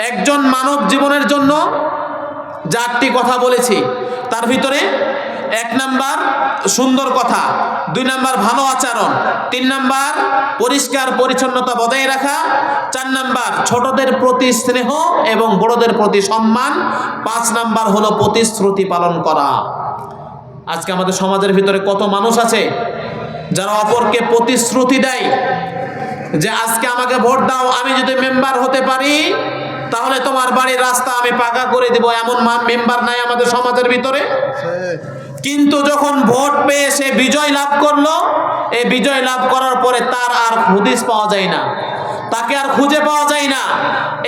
একজন মানব জীবনের জন্য চারটি কথা বলেছি, তার ভিতরে 1 নাম্বার সুন্দর কথা, 2 নাম্বার ভালো আচরণ, 3 নাম্বার পরিষ্কার পরিচ্ছন্নতা বজায় রাখা, 4 নাম্বার ছোটদের প্রতি স্নেহ এবং বড়দের প্রতি সম্মান, 5 নাম্বার হলো প্রতিশ্রুতি পালন করা। আজকে আমাদের সমাজের ভিতরে কত মানুষ আছে যারা অপরকে প্রতিশ্রুতি দেয় যে আজকে আমাকে ভোট দাও, আমি যদি মেম্বার হতে পারি তাহলে তোমার বাড়ির রাস্তা আমি পাকা করে দেব। এমন মেম্বার নাই আমাদের সমাজের ভিতরে। কিন্তু যখন ভোট পেয়ে সে বিজয় লাভ করলো, এই বিজয় লাভ করার পরে তার আর হদিস পাওয়া যায় না, তাকে আর খুঁজে পাওয়া যায় না।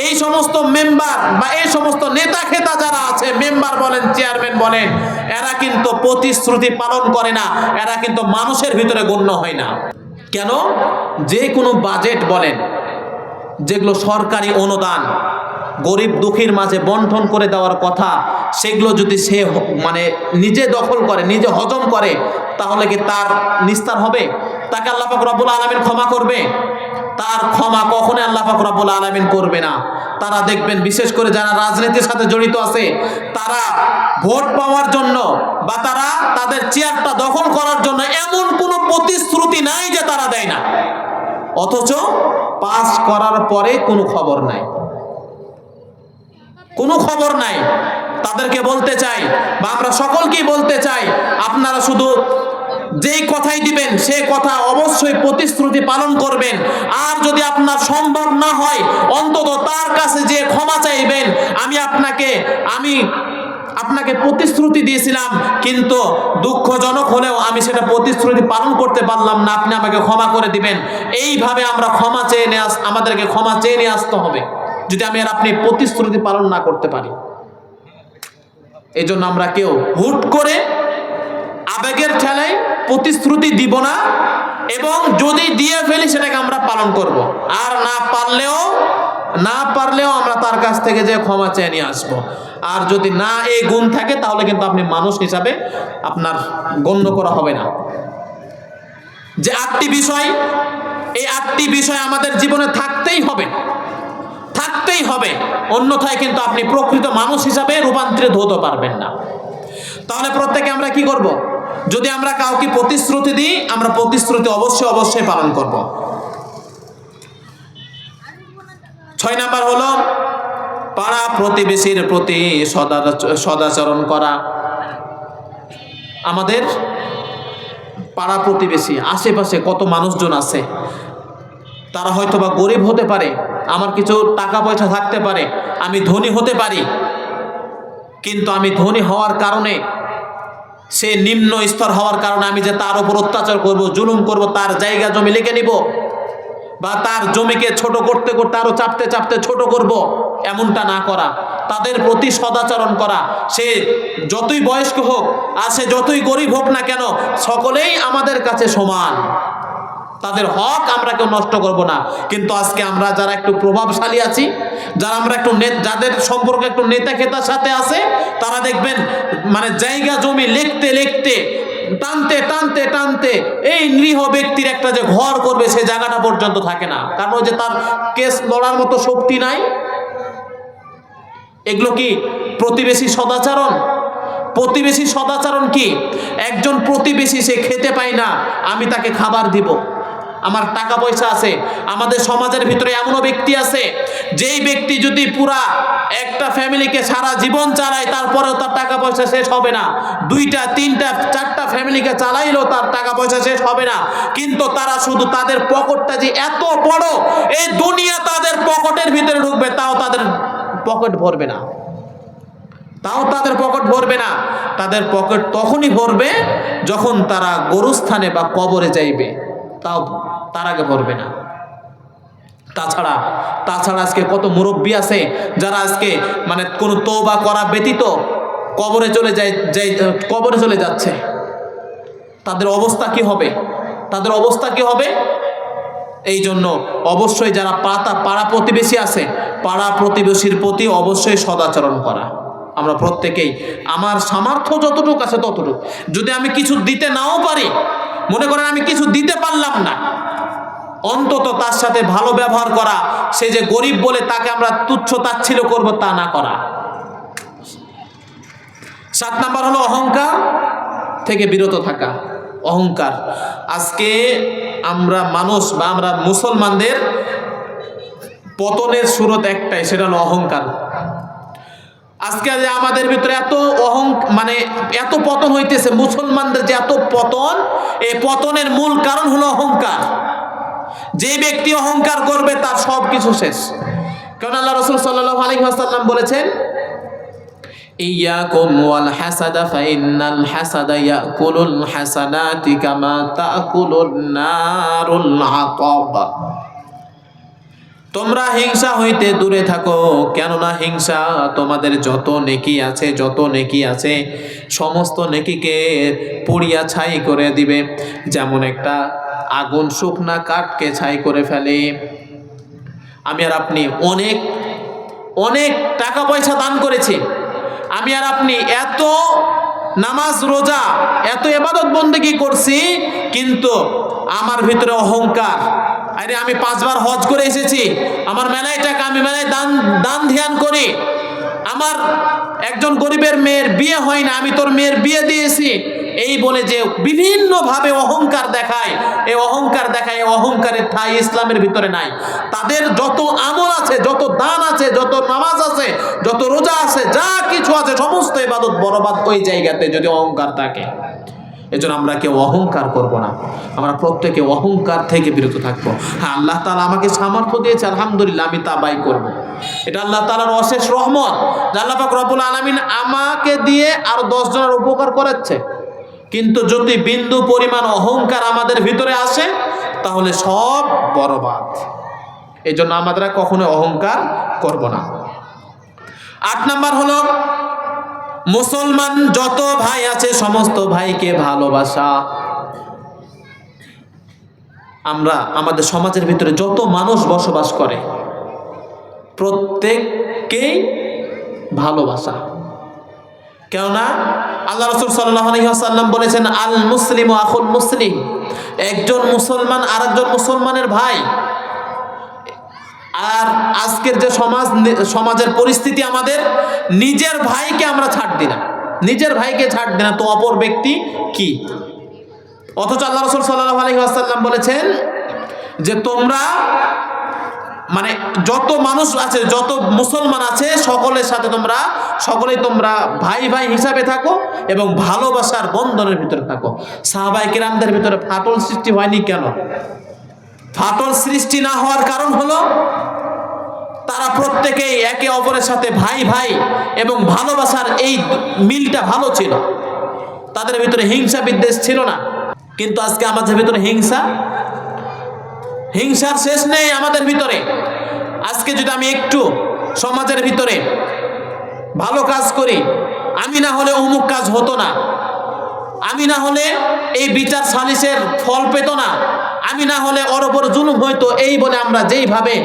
এই সমস্ত মেম্বার বা এই সমস্ত নেতা খেতা যারা আছে, মেম্বার বলেন চেয়ারম্যান বলেন, এরা কিন্তু প্রতিশ্রুতি পালন করে না, এরা কিন্তু মানুষের ভিতরে গণ্য হয় না। কেন? যে কোনো বাজেট বলেন, যেগুলো সরকারি অনুদান গরিব দুঃখীর মাঝে বন্টন করে দেওয়ার কথা, সেগুলো যদি সে মানে নিজে দখল করে, নিজে হজম করে, তাহলে কি তার নিস্তার হবে? তাকে আল্লাহ পাক রব্বুল আলামিন ক্ষমা করবে? তার ক্ষমা কখনো আল্লাহ পাক রব্বুল আলামিন করবে না। তারা দেখবেন বিশেষ করে যারা রাজনীতির সাথে জড়িত আছে, তারা ভোট পাওয়ার জন্য বা তারা তাদের চেয়ারটা দখল করার জন্য এমন কোনো প্রতিশ্রুতি নাই যে তারা দেয় না, অথচ পাস করার পরে কোনো খবর নাই, কোনো খবর নাই। তাদেরকে বলতে চাই বা আমরা সকলকেই বলতে চাই, আপনারা শুধু যেই কথাই দিবেন সে কথা অবশ্যই প্রতিশ্রুতি পালন করবেন। আর যদি আপনার সম্ভব না হয়, অন্তত তার কাছে যে ক্ষমা চাইবেন, আমি আপনাকে প্রতিশ্রুতি দিয়েছিলাম, কিন্তু দুঃখজনক হলেও আমি সেটা প্রতিশ্রুতি পালন করতে পারলাম না, আপনি আমাকে ক্ষমা করে দিবেন। এইভাবে আমরা আমাদেরকে ক্ষমা চেয়ে নিয়ে আসতে হবে যদি আমি আর আপনি প্রতিশ্রুতি পালন না করতে পারি। এই জন্য আমরা কেউ হুট করে আবেগের ঠেলায় প্রতিশ্রুতি দিব না, এবং যদি দিয়ে ফেলি সেটাকে আমরা পালন করব। আর না পারলেও আমরা তার কাছ থেকে যে ক্ষমা চেয়ে নিয়ে আসবো। আর যদি না এই গুণ থাকে, তাহলে কিন্তু আপনি মানুষ হিসাবে আপনার গণ্য করা হবে না। যে 8টি বিষয়, এই 8টি বিষয় আমাদের জীবনে থাকতেই হবে, অন্যথায় কিন্তু আপনি প্রকৃত মানুষ হিসাবে রূপান্তরিত হতে পারবেন না। তাহলে প্রত্যেকে আমরা কি করব? যদি আমরা কাউকে প্রতিশ্রুতি দিই, আমরা প্রতিশ্রুতি অবশ্যই পালন করব। 6 নাম্বার হলো পাড়া প্রতিবেশীর প্রতি সদাচরণ করা। আমাদের পাড়া প্রতিবেশী আশেপাশে কত মানুষজন আছে, তারা হয়তো বা গরিব হতে পারে, আমার কিছু টাকা পয়সা থাকতে পারে, আমি ধনী হতে পারি, কিন্তু আমি ধনী হওয়ার কারণে, সে নিম্ন স্তর হওয়ার কারণে আমি যে তার উপর অত্যাচার করব, জুলুম করব, তার জায়গা জমি লিখে নিব, বা তার জমিকে ছোট করতে করতে আরো চাপতে ছোট করব, এমনটা না করা। তাদের প্রতি সদাচরণ করা। সে যতই বয়স্ক হোক আর সে যতই গরিব হোক না কেন, সকলেই আমাদের কাছে সমান। তাদের হক আমরা কেউ নষ্ট করব না। কিন্তু আজকে আমরা যারা একটু প্রভাবশালী আছি, যাদের সম্পর্কে একটু নেতা খেতার সাথে আছে, তারা দেখবেন মানে জায়গা জমি লিখতে টানতে এই নিরীহ ব্যক্তির একটা যে ঘর করবে, সে জায়গাটা পর্যন্ত থাকে না, কারণ ওই যে তার কেস লড়ার মতো শক্তি নাই। এগুলো কি প্রতিবেশী সদাচরণ? প্রতিবেশী সদাচরণ কি? একজন প্রতিবেশী সে খেতে পায় না, আমি তাকে খাবার দিব, আমার টাকা পয়সা আছে। আমাদের সমাজের ভিতরে এমনও ব্যক্তি আছে, যেই ব্যক্তি যদি পুরা একটা ফ্যামিলিকে সারা জীবন চালায়, তারপরেও তার টাকা পয়সা শেষ হবে না। 2টা 3টা 4টা ফ্যামিলিকে চালাইলেও তার টাকা পয়সা শেষ হবে না। কিন্তু তারা শুধু তাদের পকেটটা যে এত বড়, এই দুনিয়া তাদের পকেটের ভিতরে ঢুকবে, তাও তাদের পকেট ভরবে না। তাদের পকেট তখনই ভরবে যখন তারা গোরস্থানে বা কবরে যাইবে, তাও তার আগে ভরবে না। তাছাড়া আজকে কত মুরব্বী আছে যারা আজকে মানে কোনো তওবা করা ব্যতীত কবরে চলে যাচ্ছে। তাদের অবস্থা কি হবে? এই জন্য অবশ্যই যারা পাড়া প্রতিবেশী আছে, পাড়া প্রতিবেশীর প্রতি অবশ্যই সদাচরণ করা। আমরা প্রত্যেকেই আমার সামর্থ্য যতটুকু আছে ততটুকু, যদি আমি কিছু দিতে নাও পারি, মনে করেন আমি কিছু দিতে পারলাম না, অন্তত তার সাথে ভালো ব্যবহার করা, সে যে গরিব বলে তাকে আমরা তুচ্ছ তাচ্ছিল্য করব তা না করা। 7 নাম্বার হলো অহংকার থেকে বিরত থাকা। অহংকার, আজকে আমরা মানুষ বা আমরা মুসলমানদের পতনের স্রোত একটাই, সেটা হলো অহংকার। আজকে যে আমাদের ভিতরে এত মানে এত পতন হইতেছে, মুসলমানদের যে এত পতন, এই পতনের মূল কারণ হলো অহংকার। যে ব্যক্তি অহংকার করবে তার সব কিছু শেষ। কারণ আল্লাহ রাসূল সাল্লাল্লাহু আলাইহি ওয়াসাল্লাম বলেছেন, ইয়াকুম ওয়াল হাসাদা ফাইন্নাল হাসাদা ইয়াকুলুল হাসানাতি কামা তাকুলুন নারুল আতাব। তোমরা হিংসা হইতে দূরে থাকো, কেননা হিংসা তোমাদের যত নেকি আছে সমস্ত নেকিকে পুড়িয়া ছাই করে দিবে, যেমন একটা আগুন শুকনা কাঠকে ছাই করে ফেলে। আমি আর আপনি অনেক অনেক টাকা পয়সা দান করেছি, আমি আর আপনি এত নামাজ রোজা এত ইবাদত বন্দেগী করছি, কিন্তু আমার ভিতরে অহংকার। আরে আমি 5 বার হজ করে এসেছি, আমার মেলায় টাকা, আমি মেলায় দান ধ্যান করি, আমার একজন গরিবের মেয়ের বিয়ে হয় না, আমি তোর মেয়ের বিয়ে দিয়েছি, এই বলে যে বিভিন্নভাবে অহংকার দেখায়, এই অহংকারের ঠাঁই ইসলামের ভিতরে নাই। তাদের যত আমল আছে, যত দান আছে, যত নামাজ আছে, যত রোজা আছে, যা কিছু আছে, সমস্ত ইবাদত বরবাদ ওই জায়গাতে যদি অহংকার থাকে। এজন্য আমরা কেউ অহংকার করব না, আমরা প্রত্যেকে অহংকার থেকে বিরত থাকবো। হ্যাঁ, আল্লাহ তাআলা আমাকে সামর্থ্য দিয়েছে, আলহামদুলিল্লাহ, আমি তা ব্যয় করব। এটা আল্লাহ তাআলার অশেষ রহমত যে আল্লাহ পাক রব্বুল আলামিন আমাকে দিয়ে আরো 10 জনের উপকার করাচ্ছে। কিন্তু যদি বিন্দু পরিমাণ অহংকার আমাদের ভিতরে আসে, তাহলে সব বরবাদ। এই জন্য আমরা কখনো অহংকার করব না। 8 নাম্বার হলো মুসলমান যত ভাই আছে সমস্ত ভাইকে ভালোবাসা। আমরা আমাদের সমাজের ভিতরে যত মানুষ বসবাস করে প্রত্যেককেই ভালোবাসা। কেননা আল্লাহ রাসূল সাল্লাল্লাহু আলাইহি ওয়াসাল্লাম বলেছেন, আল মুসলিমু আখুল মুসলিম, একজন মুসলমান আরেকজন মুসলমানের ভাই। আর আজকের যে সমাজের পরিস্থিতি, আমাদের নিজের ভাইকে আমরা ছাড় দিই না, নিজের ভাইকে ছাড় দিই না, তো অপর ব্যক্তি কি? অথচ আল্লাহ রাসূল সাল্লাল্লাহু আলাইহি ওয়াসাল্লাম বলেছেন যে তোমরা মানে যত মানুষ আছে, যত মুসলমান আছে, সকলেই তোমরা ভাই ভাই হিসাবে থাকো এবং ভালোবাসার বন্ধনের ভিতরে থাকো। সাহাবায়ে কেরামদের ভিতরে ফাটল সৃষ্টি হয়নি কেন? ফাটল সৃষ্টি না হওয়ার কারণ হলো তারা প্রত্যেকেই একে অপরের সাথে ভাই ভাই এবং ভালোবাসার এই মিলটা ভালো ছিল, তাদের ভিতরে হিংসা বিদ্বেষ ছিল না। কিন্তু আজকে আমাদের ভিতরে হিংসার শেষ নেই আমাদের ভিতরে। আজকে যদি আমি একটু সমাজের ভিতরে ভালো কাজ করি, আমি না হলে অমুক কাজ হতো না, আমি না হলে এই বিচার সালিসের ফল পেত না, আমি না হলে ওর ওপর জুলুম হইতো, এই বলে আমরা যেইভাবে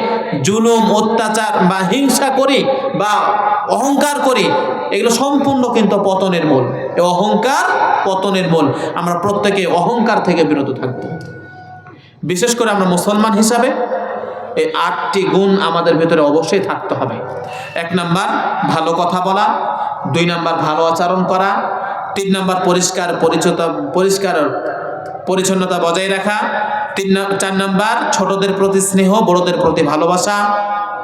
জুলুম অত্যাচার বা হিংসা করি বা অহংকার করি, এগুলো সম্পূর্ণ কিন্তু পতনের মূল। এই অহংকার পতনের মূল। আমরা প্রত্যেকে অহংকার থেকে বিরত থাকব। বিশেষ করে আমরা মুসলমান হিসাবে এই 8টি গুণ আমাদের ভিতরে অবশ্যই থাকতে হবে। 1 নাম্বার ভালো কথা বলা, 2 নাম্বার ভালো আচরণ করা, 3 নাম্বার পরিষ্কার পরিচ্ছন্নতা বজায় রাখা, 4 নাম্বার ছোটদের প্রতি স্নেহ, বড়দের প্রতি ভালোবাসা,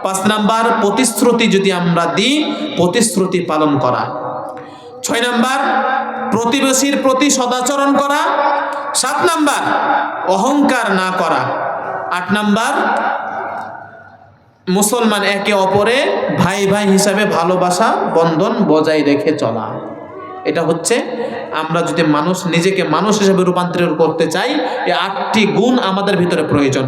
5 নাম্বার প্রতিশ্রুতি যদি আমরা দিই প্রতিশ্রুতি পালন করা, 6 নাম্বার প্রতিবেশীর প্রতি সদাচরণ করা, 7 নাম্বার অহংকার না করা, 8 নাম্বার মুসলমান একে অপরে ভাই ভাই হিসাবে ভালোবাসা বন্ধন বজায় রেখে চলা। এটা হচ্ছে আমরা যদি নিজেকে মানুষ হিসেবে রূপান্তরিত করতে চাই, এই 8টি গুণ আমাদের ভিতরে প্রয়োজন।